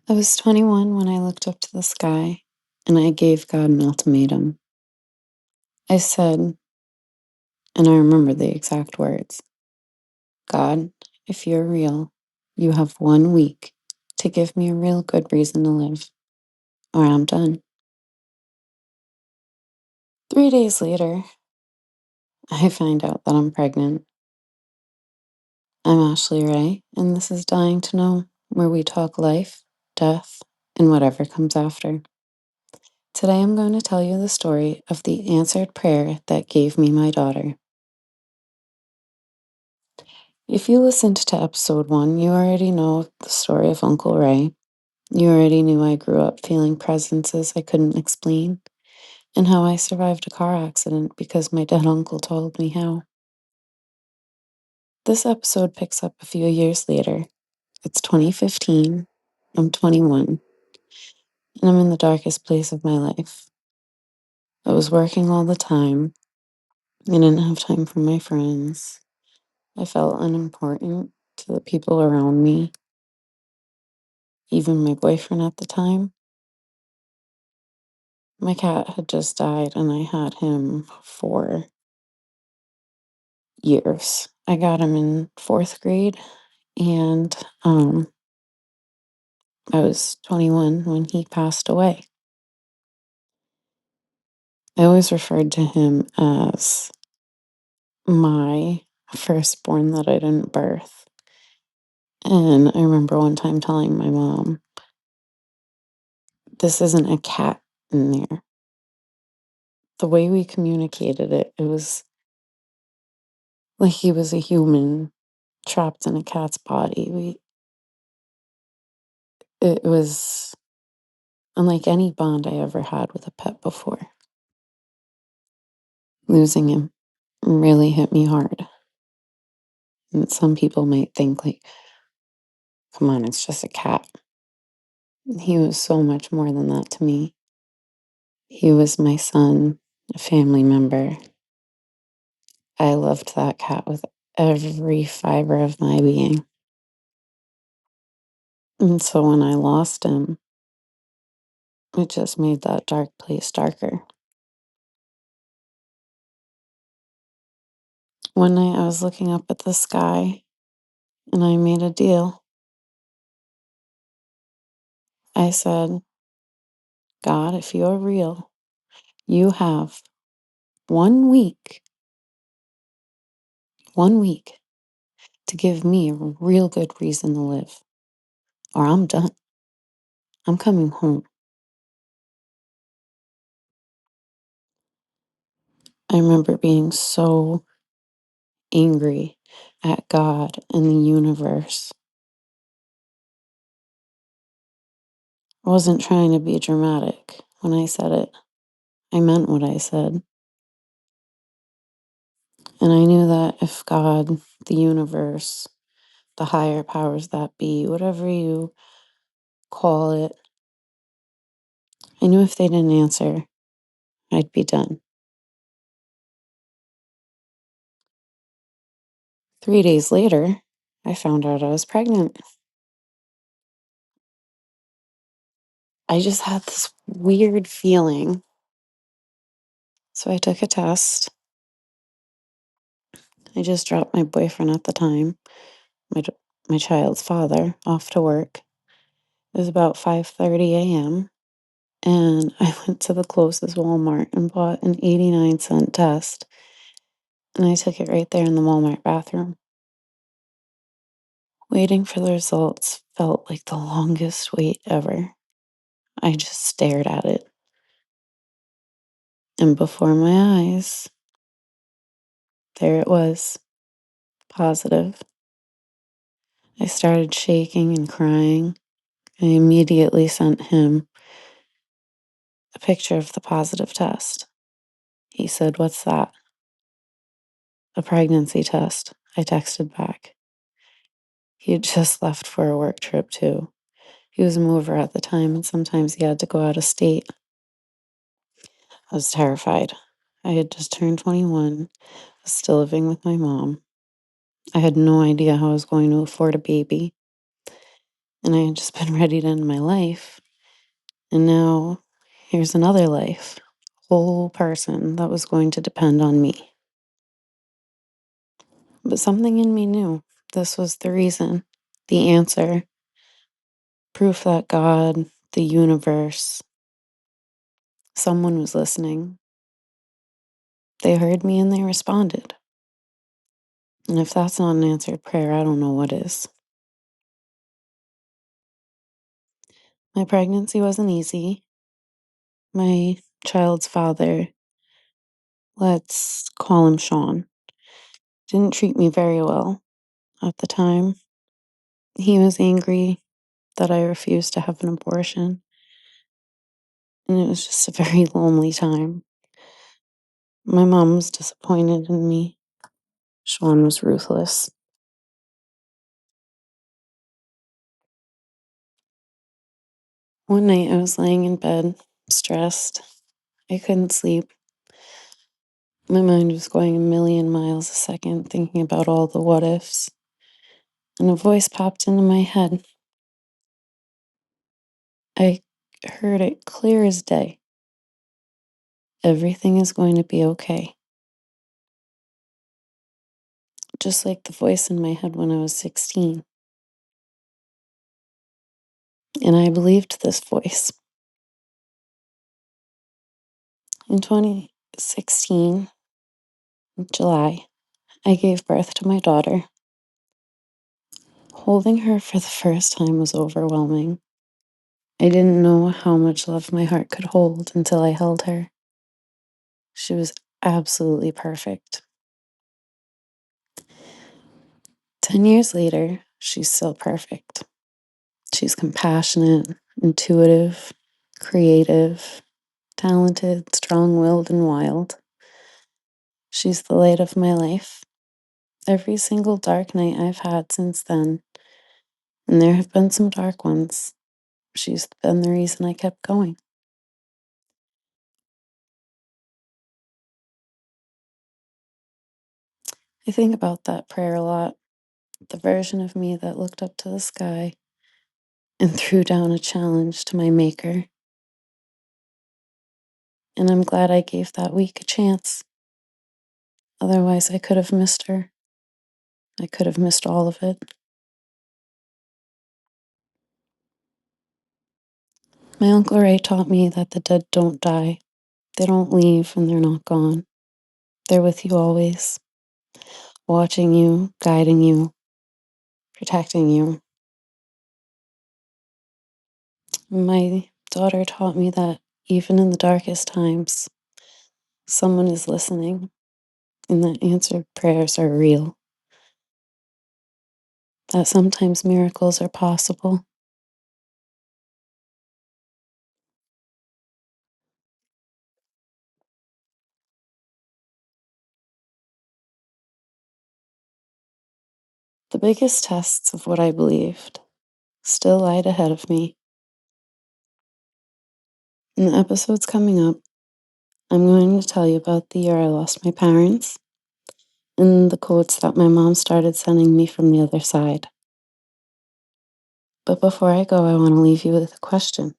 I was 21 when I looked up to the sky and I gave God an ultimatum. I said, and I remember the exact words, God, if you're real, you have 1 week to give me a real good reason to live, or I'm done. 3 days later, I find out that I'm pregnant. I'm Ashley-Raye, and this is Dying to Know, where we talk life, death, and whatever comes after. Today I'm going to tell you the story of the answered prayer that gave me my daughter. If you listened to episode 1, you already know the story of Uncle Ray. You already knew I grew up feeling presences I couldn't explain, and how I survived a car accident because my dead uncle told me how. This episode picks up a few years later. It's 2015. I'm 21, and I'm in the darkest place of my life. I was working all the time. I didn't have time for my friends. I felt unimportant to the people around me, even my boyfriend at the time. My cat had just died, and I had him for years. I got him in fourth grade, and I was 21 when he passed away. I always referred to him as my firstborn that I didn't birth. And I remember one time telling my mom, this isn't a cat in there. The way we communicated it, it was like he was a human trapped in a cat's body. It was unlike any bond I ever had with a pet before. Losing him really hit me hard. And some people might think, like, come on, it's just a cat. He was so much more than that to me. He was my son, a family member. I loved that cat with every fiber of my being. And so when I lost him, it just made that dark place darker. One night I was looking up at the sky and I made a deal. I said, God, if you're real, you have 1 week, 1 week to give me a real good reason to live, or I'm done. I'm coming home. I remember being so angry at God and the universe. I wasn't trying to be dramatic when I said it. I meant what I said. And I knew that if God, the universe, the higher powers that be, whatever you call it, I knew if they didn't answer, I'd be done. 3 days later, I found out I was pregnant. I just had this weird feeling. So I took a test. I just dropped my boyfriend at the time, my, my child's father, off to work. It was about 5:30 a.m. And I went to the closest Walmart and bought an 89-cent test. And I took it right there in the Walmart bathroom. Waiting for the results felt like the longest wait ever. I just stared at it. And before my eyes, there it was, positive. I started shaking and crying. I immediately sent him a picture of the positive test. He said, "What's that?" "A pregnancy test," I texted back. He had just left for a work trip, too. He was a mover at the time, and sometimes he had to go out of state. I was terrified. I had just turned 21, was still living with my mom. I had no idea how I was going to afford a baby. And I had just been ready to end my life. And now here's another life, whole person that was going to depend on me. But something in me knew this was the reason, the answer, proof that God, the universe, someone was listening. They heard me and they responded. And if that's not an answered prayer, I don't know what is. My pregnancy wasn't easy. My child's father, let's call him Sean, didn't treat me very well at the time. He was angry that I refused to have an abortion. And it was just a very lonely time. My mom was disappointed in me. Sean was ruthless. One night I was laying in bed, stressed. I couldn't sleep. My mind was going a million miles a second, thinking about all the what ifs. And a voice popped into my head. I heard it clear as day. Everything is going to be okay. Just like the voice in my head when I was 16. And I believed this voice. In 2016, July, I gave birth to my daughter. Holding her for the first time was overwhelming. I didn't know how much love my heart could hold until I held her. She was absolutely perfect. 10 years later, she's still perfect. She's compassionate, intuitive, creative, talented, strong-willed, and wild. She's the light of my life. Every single dark night I've had since then, and there have been some dark ones, she's been the reason I kept going. I think about that prayer a lot, the version of me that looked up to the sky and threw down a challenge to my maker. And I'm glad I gave that week a chance. Otherwise, I could have missed her. I could have missed all of it. My Uncle Ray taught me that the dead don't die. They don't leave and they're not gone. They're with you always, watching you, guiding you, protecting you. My daughter taught me that even in the darkest times, someone is listening and that answered prayers are real. That sometimes miracles are possible. The biggest tests of what I believed still lied ahead of me. In the episodes coming up, I'm going to tell you about the year I lost my parents and the quotes that my mom started sending me from the other side. But before I go, I want to leave you with a question.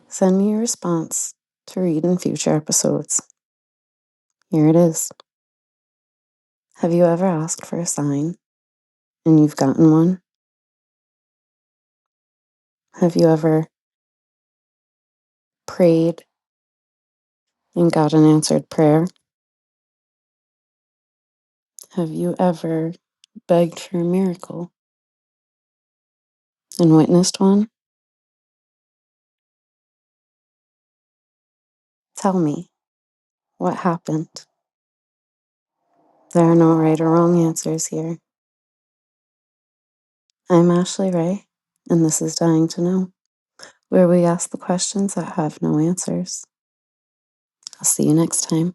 Send me your response to read in future episodes. Here it is. Have you ever asked for a sign and you've gotten one? Have you ever prayed and got an answered prayer? Have you ever begged for a miracle and witnessed one? Tell me, what happened? There are no right or wrong answers here. I'm Ashley-Raye, and this is Dying to Know, where we ask the questions that have no answers. I'll see you next time.